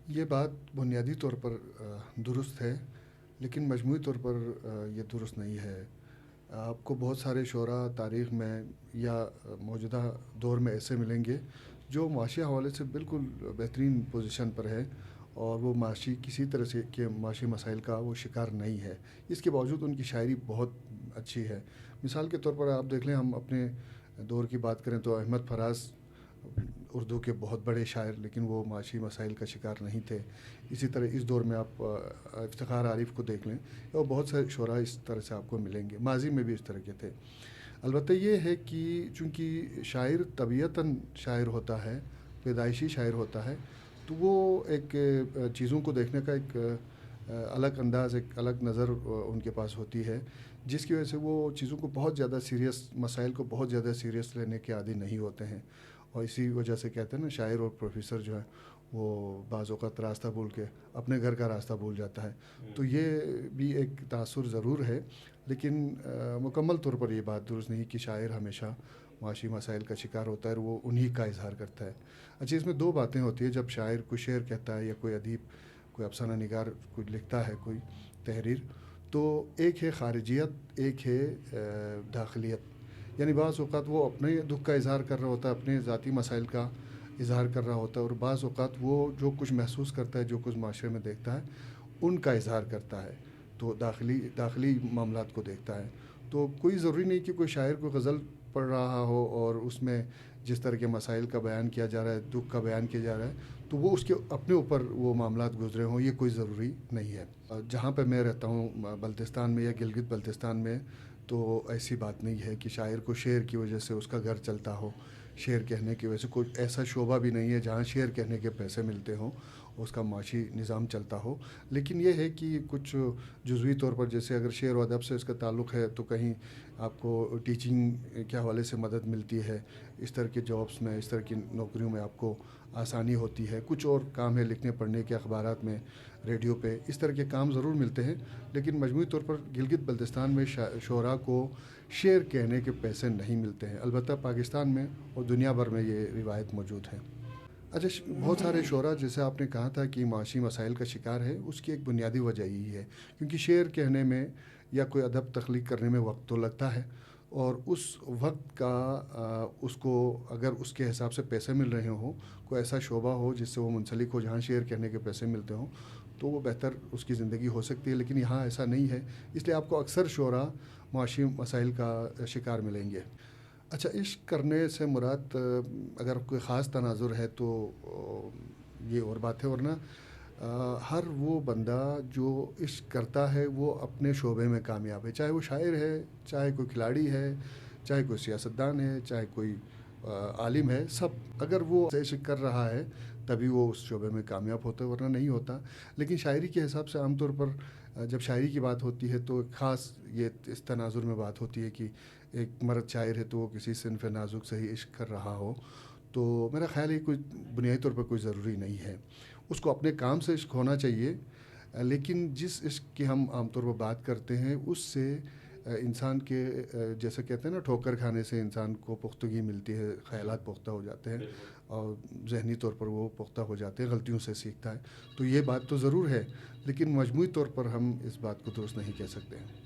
یہ بات بنیادی طور پر درست ہے، لیکن مجموعی طور پر یہ درست نہیں ہے۔ آپ کو بہت سارے شعراء تاریخ میں یا موجودہ دور میں ایسے ملیں گے جو معاشی حوالے سے بالکل بہترین پوزیشن پر ہے، اور وہ معاشی کسی طرح سے کے معاشی مسائل کا وہ شکار نہیں ہے۔ اس کے باوجود ان کی شاعری بہت اچھی ہے۔ مثال کے طور پر آپ دیکھ لیں، ہم اپنے دور کی بات کریں تو احمد فراز اردو کے بہت بڑے شاعر، لیکن وہ معاشی مسائل کا شکار نہیں تھے۔ اسی طرح اس دور میں آپ افتخار عارف کو دیکھ لیں، اور بہت سارے شعراء اس طرح سے آپ کو ملیں گے، ماضی میں بھی اس طرح کے تھے۔ البتہ یہ ہے کہ چونکہ شاعر طبیعتاً شاعر ہوتا ہے، پیدائشی شاعر ہوتا ہے، تو وہ ایک چیزوں کو دیکھنے کا ایک الگ انداز، ایک الگ نظر ان کے پاس ہوتی ہے، جس کی وجہ سے وہ چیزوں کو بہت زیادہ سیریس، مسائل کو بہت زیادہ سیریس لینے کے عادی نہیں ہوتے ہیں۔ اور اسی وجہ سے کہتے ہیں نا، شاعر اور پروفیسر جو ہے وہ بعض اوقات راستہ بھول کے اپنے گھر کا راستہ بھول جاتا ہے۔ تو یہ بھی ایک تاثر ضرور ہے، لیکن مکمل طور پر یہ بات درست نہیں کہ شاعر ہمیشہ معاشی مسائل کا شکار ہوتا ہے اور وہ انہی کا اظہار کرتا ہے۔ اچھا، اس میں دو باتیں ہوتی ہیں جب شاعر کوئی شعر کہتا ہے یا کوئی ادیب، کوئی افسانہ نگار کوئی لکھتا ہے کوئی تحریر، تو ایک ہے خارجیت، ایک ہے داخلیت۔ یعنی بعض اوقات وہ اپنے دکھ کا اظہار کر رہا ہوتا ہے، اپنے ذاتی مسائل کا اظہار کر رہا ہوتا ہے، اور بعض اوقات وہ جو کچھ محسوس کرتا ہے، جو کچھ معاشرے میں دیکھتا ہے، ان کا اظہار کرتا ہے، تو داخلی معاملات کو دیکھتا ہے۔ تو کوئی ضروری نہیں کہ کوئی شاعر کوئی غزل پڑھ رہا ہو اور اس میں جس طرح کے مسائل کا بیان کیا جا رہا ہے، دکھ کا بیان کیا جا رہا ہے، تو وہ اس کے اپنے اوپر وہ معاملات گزرے ہوں، یہ کوئی ضروری نہیں ہے۔ جہاں پہ میں رہتا ہوں بلتستان میں یا گلگت بلتستان میں، تو ایسی بات نہیں ہے کہ شاعر کو شعر کی وجہ سے اس کا گھر چلتا ہو، شعر کہنے کی وجہ سے کوئی ایسا شعبہ بھی نہیں ہے جہاں شعر کہنے کے پیسے ملتے ہوں، اس کا معاشی نظام چلتا ہو۔ لیکن یہ ہے کہ کچھ جزوی طور پر، جیسے اگر شعر و ادب سے اس کا تعلق ہے تو کہیں آپ کو ٹیچنگ کے حوالے سے مدد ملتی ہے، اس طرح کے جابس میں، اس طرح کی نوکریوں میں آپ کو آسانی ہوتی ہے۔ کچھ اور کام ہے لکھنے پڑھنے کے، اخبارات میں، ریڈیو پہ، اس طرح کے کام ضرور ملتے ہیں، لیکن مجموعی طور پر گلگت بلتستان میں شعراء کو شعر کہنے کے پیسے نہیں ملتے ہیں۔ البتہ پاکستان میں اور دنیا بھر میں یہ روایت موجود ہے۔ اچھا، بہت سارے شعراء، جیسے آپ نے کہا تھا کہ معاشی مسائل کا شکار ہے، اس کی ایک بنیادی وجہ یہی ہے کیونکہ شعر کہنے میں یا کوئی ادب تخلیق کرنے میں وقت تو لگتا ہے، اور اس وقت کا اس کو اگر اس کے حساب سے پیسے مل رہے ہوں، کوئی ایسا شعبہ ہو جس سے وہ منسلک ہو جہاں شعر کہنے کے پیسے ملتے ہوں، تو وہ بہتر اس کی زندگی ہو سکتی ہے، لیکن یہاں ایسا نہیں ہے، اس لیے آپ کو اکثر شعراء معاشی مسائل کا شکار ملیں گے۔ اچھا، عشق کرنے سے مراد اگر کوئی خاص تناظر ہے تو یہ اور بات ہے، ورنہ ہر وہ بندہ جو عشق کرتا ہے وہ اپنے شعبے میں کامیاب ہے، چاہے وہ شاعر ہے، چاہے کوئی کھلاڑی ہے، چاہے کوئی سیاستدان ہے، چاہے کوئی عالم ہے، سب اگر وہ عشق کر رہا ہے تبھی وہ اس شعبے میں کامیاب ہوتا ہے، ورنہ نہیں ہوتا۔ لیکن شاعری کے حساب سے عام طور پر جب شاعری کی بات ہوتی ہے تو خاص یہ اس تناظر میں بات ہوتی ہے کہ ایک مرد شاعر ہے تو وہ کسی صنف نازک سے ہی عشق کر رہا ہو، تو میرا خیال ہے کوئی بنیادی طور پر کوئی ضروری نہیں ہے، اس کو اپنے کام سے عشق ہونا چاہیے، لیکن جس عشق کی ہم عام طور پر بات کرتے ہیں اس سے انسان کے جیسے کہتے ہیں نا، ٹھوکر کھانے سے انسان کو پختگی ملتی ہے، خیالات پختہ ہو جاتے ہیں، اور ذہنی طور پر وہ پختہ ہو جاتے ہیں، غلطیوں سے سیکھتا ہے، تو یہ بات تو ضرور ہے، لیکن مجموعی طور پر ہم اس بات کو درست نہیں کہہ سکتے ہیں۔